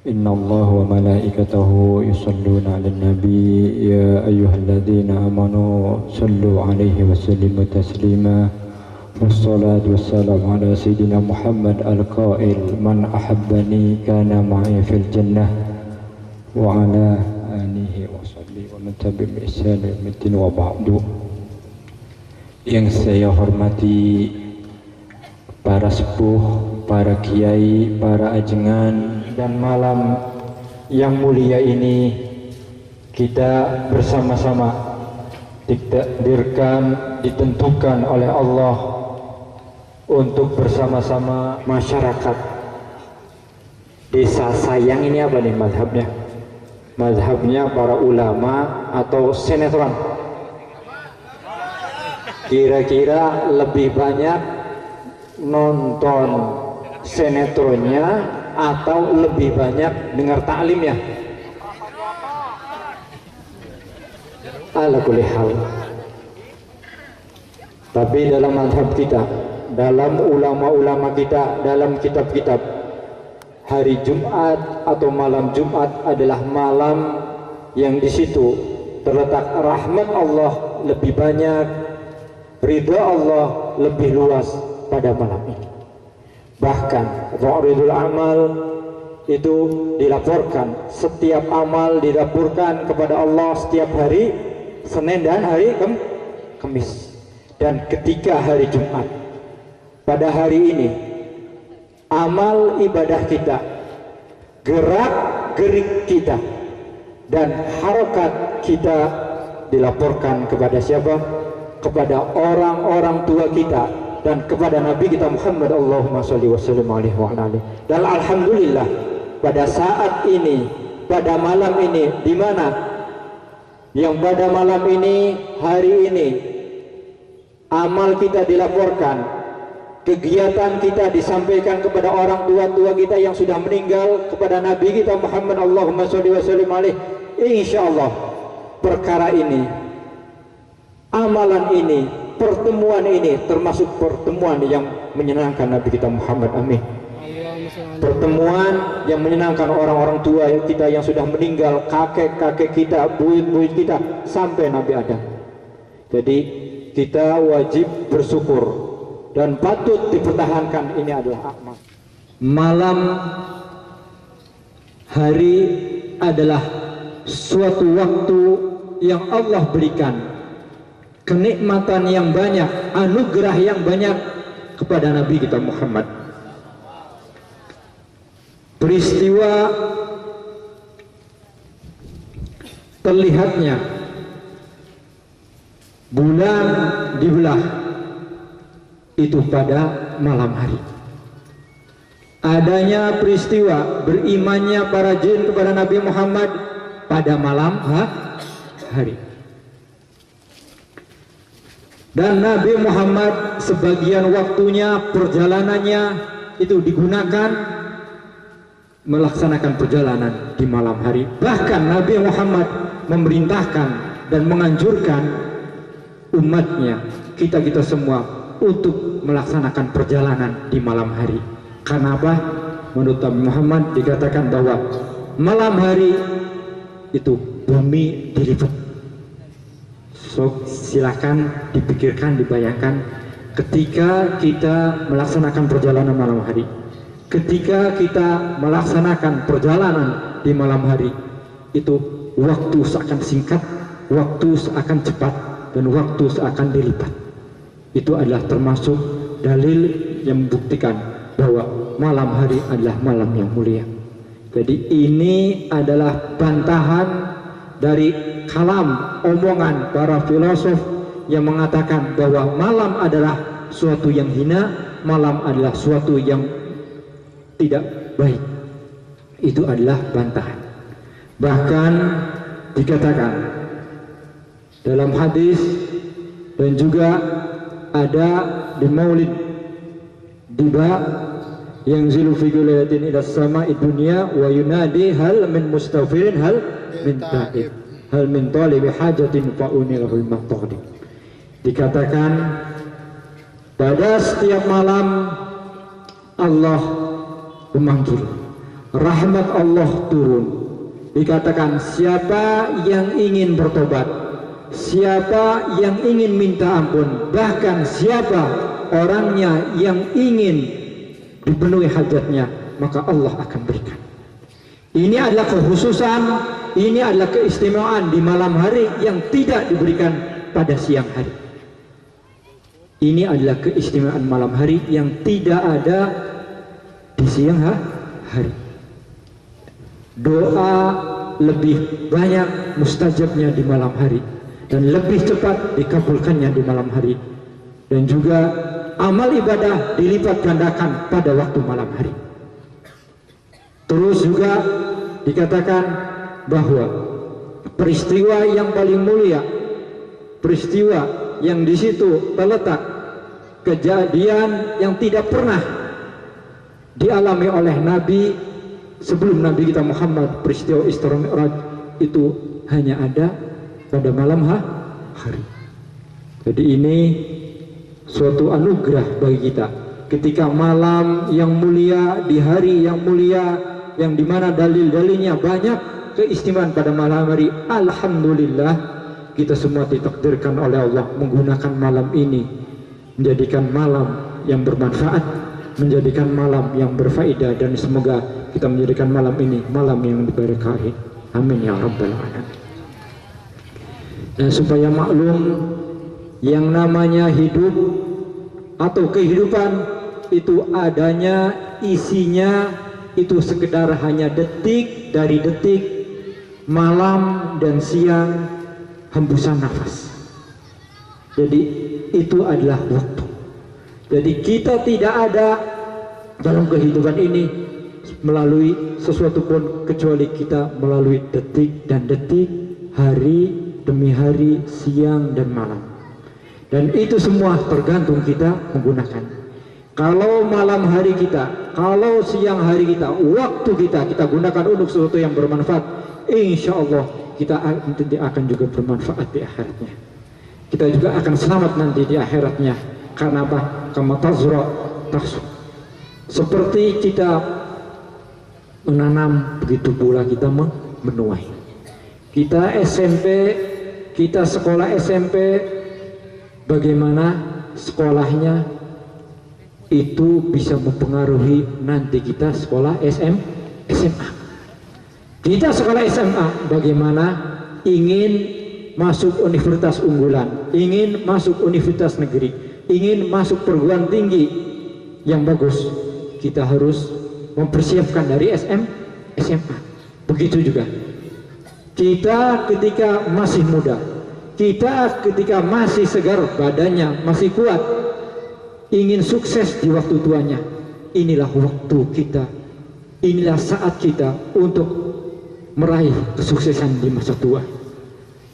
Inna Allah wa malaikatahu yusalluna ala nabi ya ayyuhalladzina amanu sallu alaihi wa sallimu taslima wassalatu wassalamu ala sayyidina Muhammad al-qail man ahabbani kana ma'i fil jannah wa ala alihi wa sahbihi wa man tabi'ahum bi ihsan ila yaumil wa ba'du. Yang saya hormati para sepuh, para kiai, para ajengan, dan malam yang mulia ini kita bersama-sama ditakdirkan, ditentukan oleh Allah untuk bersama-sama masyarakat desa sayang ini. Apa nih mazhabnya? Mazhabnya para ulama atau sinetron? Kira-kira lebih banyak nonton sinetronnya atau lebih banyak dengar taklimnya? Ala kulli hal. Tapi dalam mazhab kita, dalam ulama-ulama kita, dalam kitab-kitab, hari Jumat atau malam Jumat adalah malam yang di situ terletak rahmat Allah lebih banyak, ridha Allah lebih luas pada malam ini. Bahkan ta'ridul amal itu dilaporkan, setiap amal dilaporkan kepada Allah setiap hari Senin dan hari Kamis. Dan ketika hari Jumat, pada hari ini amal ibadah kita, gerak gerik kita, dan harokat kita dilaporkan kepada siapa? Kepada orang-orang tua kita dan kepada Nabi kita Muhammad, Allahumma sholli wa sallim alaihi wa ala alihi. Dan alhamdulillah pada saat ini, pada malam ini, di mana yang pada malam ini, hari ini amal kita dilaporkan, kegiatan kita disampaikan kepada orang tua-tua kita yang sudah meninggal, kepada Nabi kita Muhammad, Allahumma sholli wa sallim alaihi. Insyaallah perkara ini, amalan ini, pertemuan ini termasuk pertemuan yang menyenangkan Nabi kita Muhammad. Amin. Pertemuan yang menyenangkan orang-orang tua kita yang sudah meninggal, kakek-kakek kita, buyut-buyut kita, sampai Nabi Adam. Jadi kita wajib bersyukur dan patut dipertahankan. Ini adalah amal. Malam hari adalah suatu waktu yang Allah berikan kenikmatan yang banyak, anugerah yang banyak kepada Nabi kita Muhammad. Peristiwa terlihatnya bulan dibelah itu pada malam hari. Adanya peristiwa berimannya para jin kepada Nabi Muhammad pada malam hari. Dan Nabi Muhammad sebagian waktunya, perjalanannya itu digunakan melaksanakan perjalanan di malam hari. Bahkan Nabi Muhammad memerintahkan dan menganjurkan umatnya, kita semua, untuk melaksanakan perjalanan di malam hari. Karena apa? Menurut Nabi Muhammad dikatakan bahwa malam hari itu bumi dilipat. So, silakan dipikirkan, dibayangkan ketika kita melaksanakan perjalanan malam hari, ketika kita melaksanakan perjalanan di malam hari, itu waktu seakan singkat, waktu seakan cepat, dan waktu seakan dilipat. Itu adalah termasuk dalil yang membuktikan bahwa malam hari adalah malam yang mulia. Jadi ini adalah bantahan dari kalam, omongan para filosof yang mengatakan bahwa malam adalah suatu yang hina, malam adalah suatu yang tidak baik. Itu adalah bantahan. Bahkan dikatakan dalam hadis, dan juga ada di Maulid Diba yang zilu fi lailatin ila sama'i dunya wa yunadi hal min mustaghfirin hal min ta'ib hal min talibi hajatin fa'unilahul maqtadi. Dikatakan pada setiap malam Allah memanggil, rahmat Allah turun. Dikatakan siapa yang ingin bertobat, siapa yang ingin minta ampun, bahkan siapa orangnya yang ingin dipenuhi hajatnya, maka Allah akan berikan. Ini adalah kekhususan, ini adalah keistimewaan di malam hari yang tidak diberikan pada siang hari. Ini adalah keistimewaan malam hari yang tidak ada di siang hari. Doa lebih banyak mustajabnya di malam hari dan lebih cepat dikabulkannya di malam hari, dan juga amal ibadah dilipat gandakan pada waktu malam hari. Terus juga dikatakan bahwa peristiwa yang paling mulia, peristiwa yang di situ terletak kejadian yang tidak pernah dialami oleh Nabi sebelum Nabi kita Muhammad, peristiwa Isra Mi'raj itu hanya ada pada malam hari. Jadi ini suatu anugerah bagi kita ketika malam yang mulia, di hari yang mulia, yang dimana dalil-dalilnya banyak keistimewaan pada malam hari. Alhamdulillah, kita semua ditakdirkan oleh Allah menggunakan malam ini menjadikan malam yang bermanfaat, menjadikan malam yang berfaedah, dan semoga kita menjadikan malam ini malam yang diberkahi. Amin ya rabbal alamin. Dan supaya maklum, yang namanya hidup atau kehidupan itu adanya, isinya itu sekedar hanya detik dari detik, malam dan siang, hembusan nafas. Jadi itu adalah waktu. Jadi kita tidak ada dalam kehidupan ini melalui sesuatu pun kecuali kita melalui detik dan detik, hari demi hari, siang dan malam. Dan itu semua tergantung kita menggunakan. Kalau malam hari kita, kalau siang hari kita, waktu kita gunakan untuk sesuatu yang bermanfaat, insya Allah kita nanti akan juga bermanfaat di akhiratnya. Kita juga akan selamat nanti di akhiratnya. Karena apa? Kama tazra tahsud. Seperti kita menanam, begitu pula kita menuai. Kita SMP, kita sekolah SMP, bagaimana sekolahnya itu bisa mempengaruhi nanti kita sekolah SMA. Kita sekolah SMA bagaimana ingin masuk universitas unggulan, ingin masuk universitas negeri, ingin masuk perguruan tinggi yang bagus, kita harus mempersiapkan dari SMA. Begitu juga kita ketika masih muda, kita ketika masih segar badannya, masih kuat, ingin sukses di waktu tuanya, inilah waktu kita, inilah saat kita untuk meraih kesuksesan di masa tua.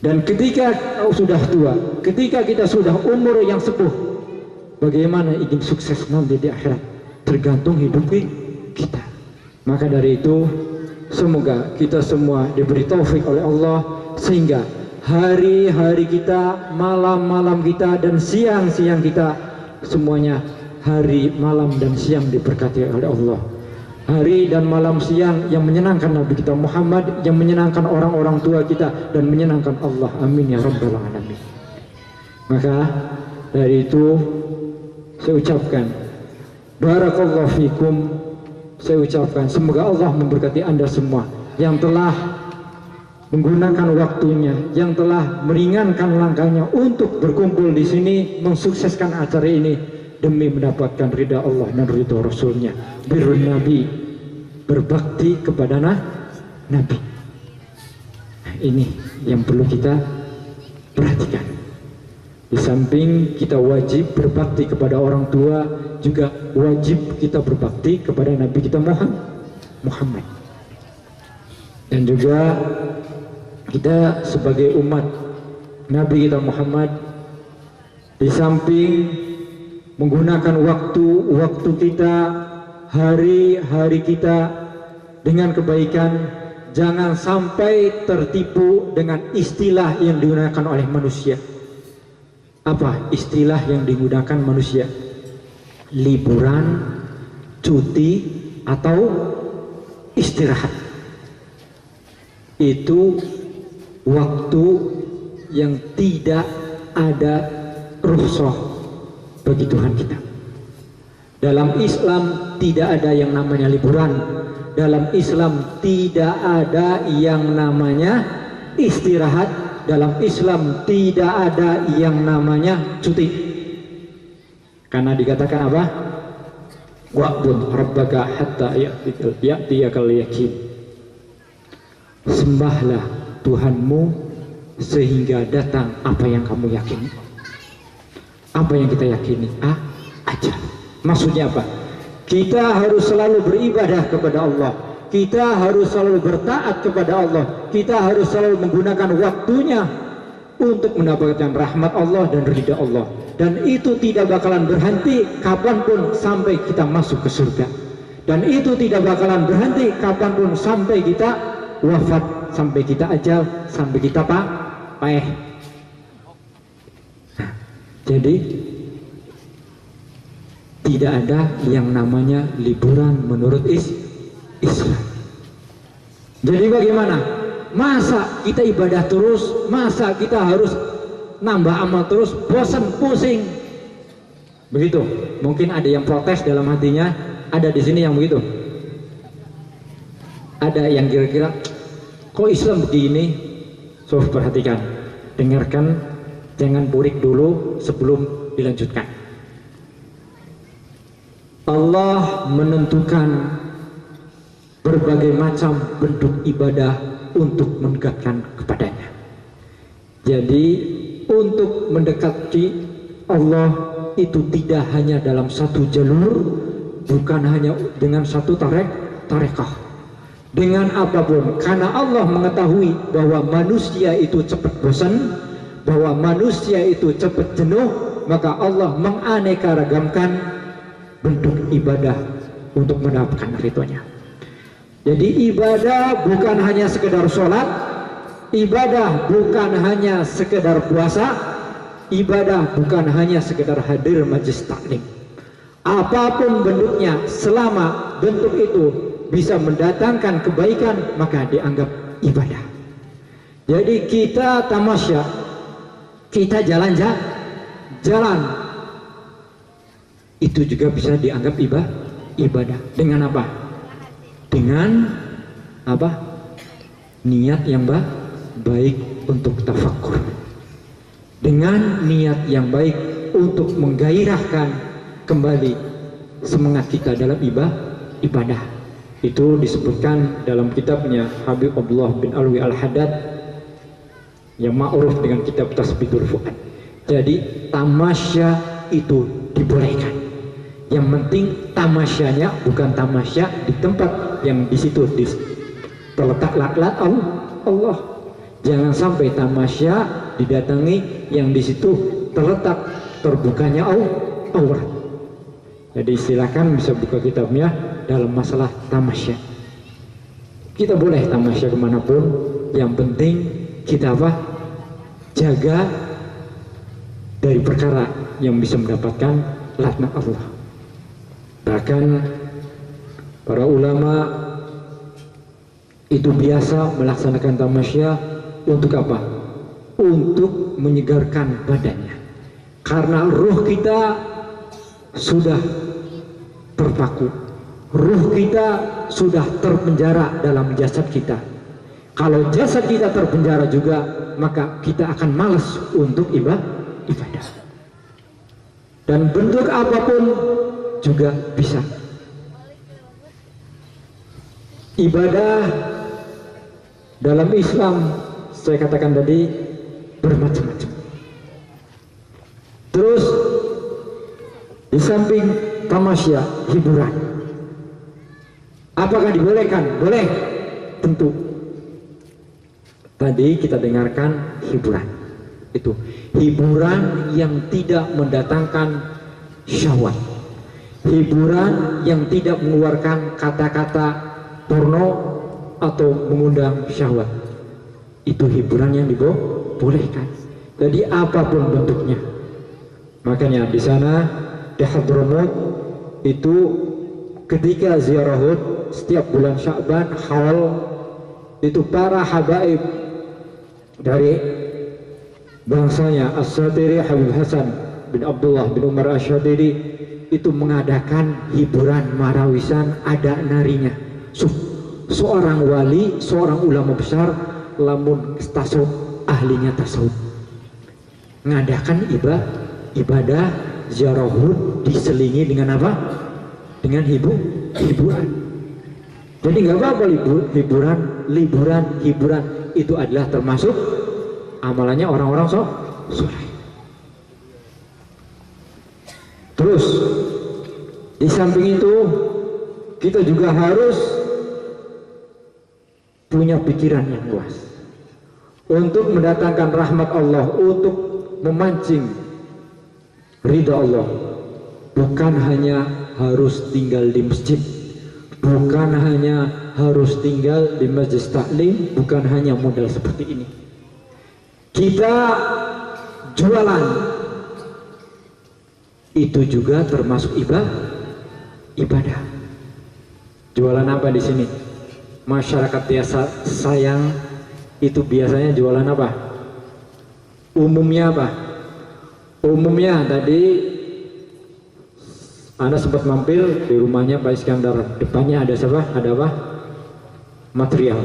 Dan ketika sudah tua, ketika kita sudah umur yang sepuh, bagaimana ingin sukses nanti di akhirat, tergantung hidup kita. Maka dari itu, semoga kita semua diberi taufik oleh Allah, sehingga hari-hari kita, malam-malam kita, dan siang-siang kita, semuanya hari, malam, dan siang diberkati oleh Allah. Hari dan malam siang yang menyenangkan Nabi kita Muhammad, yang menyenangkan orang-orang tua kita, dan menyenangkan Allah. Amin ya rabbal alamin. Maka dari itu saya ucapkan barakallahu fikum. Saya ucapkan semoga Allah memberkati Anda semua yang telah menggunakan waktunya, yang telah meringankan langkahnya untuk berkumpul di sini, mensukseskan acara ini demi mendapatkan ridha Allah dan ridha Rasulnya. Birrun Nabi, berbakti kepada Nabi. Ini yang perlu kita perhatikan. Di samping kita wajib berbakti kepada orang tua, juga wajib kita berbakti kepada Nabi kita Muhammad. Dan juga kita sebagai umat Nabi kita Muhammad, di samping menggunakan waktu kita, hari-hari kita dengan kebaikan, jangan sampai tertipu dengan istilah yang digunakan oleh manusia. Apa istilah yang digunakan manusia? Liburan, cuti, atau istirahat. Itu waktu yang tidak ada rukhsah bagi Tuhan kita. Dalam Islam tidak ada yang namanya liburan. Dalam Islam tidak ada yang namanya istirahat. Dalam Islam tidak ada yang namanya cuti. Karena dikatakan apa? Wa'bud rabbaka hatta ya'tiyakal yaqin. Sembahlah Tuhanmu sehingga datang apa yang kamu yakini. Apa yang kita yakini? Ajal. Maksudnya apa? Kita harus selalu beribadah kepada Allah. Kita harus selalu bertaat kepada Allah. Kita harus selalu menggunakan waktunya untuk mendapatkan rahmat Allah dan ridha Allah. Dan itu tidak bakalan berhenti kapanpun sampai kita masuk ke surga. Dan itu tidak bakalan berhenti kapanpun sampai kita wafat, sampai kita ajal, sampai kita paeh. Jadi tidak ada yang namanya liburan menurut Islam. Jadi bagaimana? Masa kita ibadah terus? Masa kita harus nambah amal terus? Bosan, pusing. Begitu. Mungkin ada yang protes dalam hatinya. Ada di sini yang begitu. Ada yang kira-kira, kok Islam begini? So, perhatikan, dengarkan, jangan burik dulu sebelum dilanjutkan. Allah menentukan berbagai macam bentuk ibadah untuk mendekatkan kepadanya. Jadi untuk mendekati Allah itu tidak hanya dalam satu jalur, bukan hanya dengan satu tarekah, dengan apapun. Karena Allah mengetahui bahwa manusia itu cepat bosan, bahwa manusia itu cepat jenuh, maka Allah menganeka ragamkan bentuk ibadah untuk mendapatkan ridhonya. Jadi ibadah bukan hanya sekedar sholat, ibadah bukan hanya sekedar puasa, ibadah bukan hanya sekedar hadir majlis taklim. Apapun bentuknya, selama bentuk itu bisa mendatangkan kebaikan, maka dianggap ibadah. Jadi kita tamasya, kita jalan, itu juga bisa dianggap ibadah. Dengan apa? Dengan apa? Niat yang baik untuk tafakkur. Dengan niat yang baik untuk menggairahkan kembali semangat kita dalam ibadah. Itu disebutkan dalam kitabnya Habib Abdullah bin Alwi Al-Haddad yang ma'ruf dengan kitab Tasbihul Fuad. Jadi tamasya itu dibolehkan. Yang penting tamasyanya bukan tamasya di tempat yang di situ terletak laklat Allah. Jangan sampai tamasya didatangi yang di situ terletak terbukanya aurat. Jadi silakan bisa buka kitabnya dalam masalah tamasya. Kita boleh tamasya kemanapun, yang penting kita apa? Jaga dari perkara yang bisa mendapatkan laknat Allah. Bahkan para ulama itu biasa melaksanakan tamasya untuk apa? Untuk menyegarkan badannya. Karena ruh kita sudah terpaku, ruh kita sudah terpenjara dalam jasad kita. Kalau jasad kita terpenjara juga, maka kita akan malas untuk ibadah. Dan bentuk apapun juga bisa. Ibadah dalam Islam, saya katakan tadi, bermacam-macam. Terus di samping tamasya, hiburan, apakah dibolehkan? Boleh, tentu. Tadi kita dengarkan hiburan. Itu hiburan yang tidak mendatangkan syahwat, hiburan yang tidak mengeluarkan kata-kata porno atau mengundang syahwat. Itu hiburan yang dibolehkan. Jadi apapun bentuknya. Makanya di sana di Hadramut itu ketika ziarah Hud, setiap bulan Sya'ban haul itu para habaib dari bangsanya As-Sadiri Habib Hasan bin Abdullah bin Umar Asy-Syadiri itu mengadakan hiburan marawisan ada narinya. Seorang wali, seorang ulama besar lamun tasawuf, ahlinya tasawuf ngadakan ibadah ziarahud diselingi dengan apa? Dengan hiburan. Jadi nggak apa-apa hiburan itu adalah termasuk amalannya orang-orang soleh. Terus di samping itu kita juga harus punya pikiran yang luas untuk mendatangkan rahmat Allah, untuk memancing ridha Allah. Bukan hanya harus tinggal di masjid, bukan hanya harus tinggal di majelis taklim, bukan hanya modal seperti ini. Kita jualan itu juga termasuk ibadah. Jualan apa di sini? Masyarakat biasa sayang itu biasanya jualan apa? Umumnya apa? Umumnya tadi Anda sempat mampir di rumahnya Pak Iskandar. Depannya ada siapa? Ada apa? Material.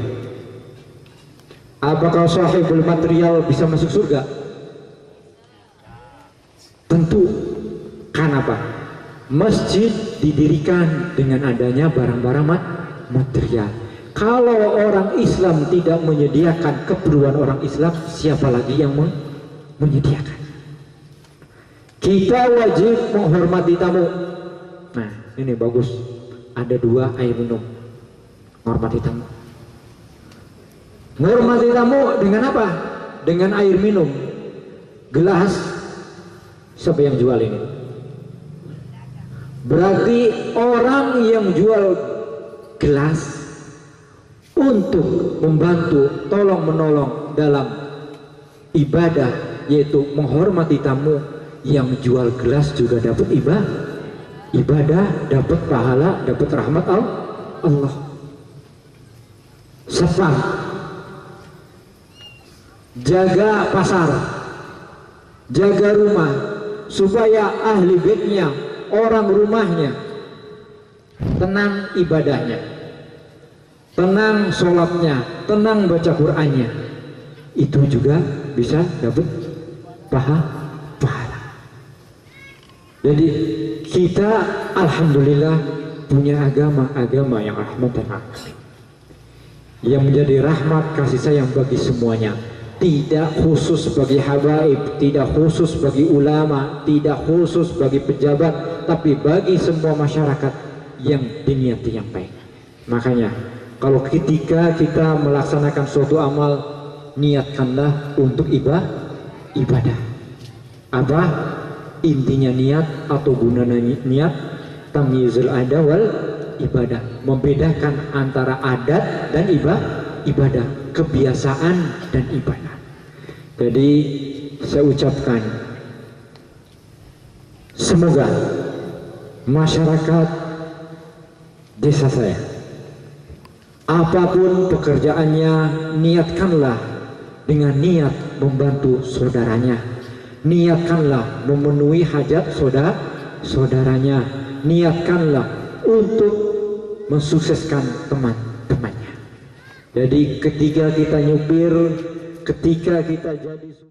Apakah sahibul material bisa masuk surga? Tentu. Kan apa? Masjid didirikan dengan adanya barang-barang material. Kalau orang Islam tidak menyediakan keperluan orang Islam, siapa lagi yang menyediakan? Kita wajib menghormati tamu. Nah, ini bagus. Ada 2 air minum. Menghormati tamu. Menghormati tamu dengan apa? Dengan air minum. Gelas. Siapa yang jual ini? Berarti orang yang jual gelas untuk membantu, tolong menolong dalam ibadah, yaitu menghormati tamu. Yang jual gelas juga dapat ibadah, dapat pahala, dapat rahmat Allah. Safar, jaga pasar, jaga rumah, supaya ahli baitnya, orang rumahnya tenang ibadahnya, tenang sholatnya, tenang baca Qur'annya. Itu juga bisa dapat pahala. Jadi kita alhamdulillah punya agama yang rahmat dan alamin, yang menjadi rahmat kasih sayang bagi semuanya, tidak khusus bagi habaib, tidak khusus bagi ulama, tidak khusus bagi pejabat, tapi bagi semua masyarakat yang diniati yang baik. Makanya kalau ketika kita melaksanakan suatu amal, niatkanlah untuk ibadah. Apa intinya niat atau gunanya niat? Tamyizul ada wal ibadah, membedakan antara adat dan ibadah, kebiasaan dan ibadah. Jadi saya ucapkan semoga masyarakat desa saya, apapun pekerjaannya, niatkanlah dengan niat membantu saudaranya, niatkanlah memenuhi hajat saudaranya, niatkanlah untuk mensukseskan teman-temannya. Jadi ketika kita nyupir, ketika kita jadi